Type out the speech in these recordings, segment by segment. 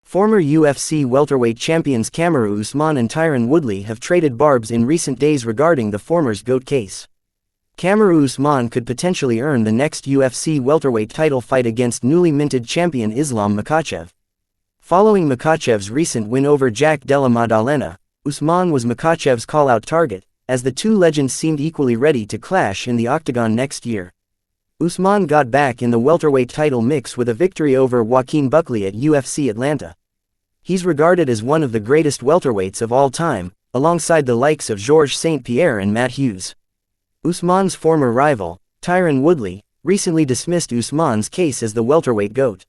Former UFC welterweight champions Kamaru Usman and Tyron Woodley have traded barbs in recent days regarding the former's GOAT case. Kamaru Usman could potentially earn the next UFC welterweight title fight against newly minted champion Islam Makhachev. Following Makhachev's recent win over Jack Della Maddalena, Usman was Makhachev's call-out target, as the two legends seemed equally ready to clash in the Octagon next year. Usman got back in the welterweight title mix with a victory over Joaquin Buckley at UFC Atlanta. He's regarded as one of the greatest welterweights of all time, alongside the likes of St-Pierre and Matt Hughes. Usman's former rival, Tyron Woodley, recently dismissed Usman's case as the welterweight GOAT.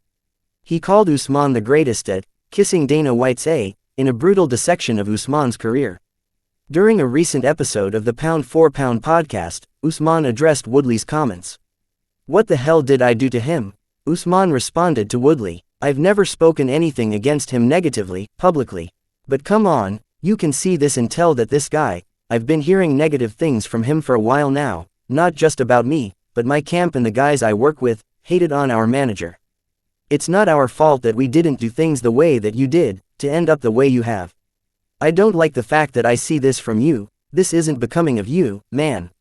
He called Usman the greatest at kissing Dana White's A in a brutal dissection of Usman's career. During a recent episode of the Pound for Pound podcast, Usman addressed Woodley's comments. "What the hell did I do to him?" Usman responded to Woodley, "I've never spoken anything against him negatively, publicly. But come on, you can see this and tell that this guy, I've been hearing negative things from him for a while now, not just about me, but my camp and the guys I work with, hated on our manager. It's not our fault that we didn't do things the way that you did, to end up the way you have. I don't like the fact that I see this from you, this isn't becoming of you, man.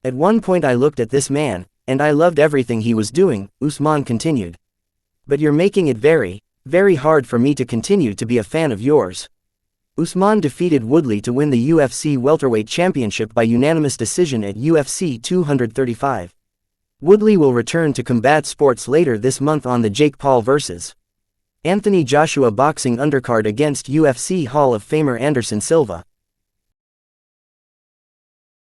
At one point I looked at this man, and I loved everything he was doing," Usman continued. "But you're making it very, very hard for me to continue to be a fan of yours." Usman defeated Woodley to win the UFC welterweight championship by unanimous decision at UFC 235. Woodley will return to combat sports later this month on the Jake Paul vs. Anthony Joshua boxing undercard against UFC Hall of Famer Anderson Silva.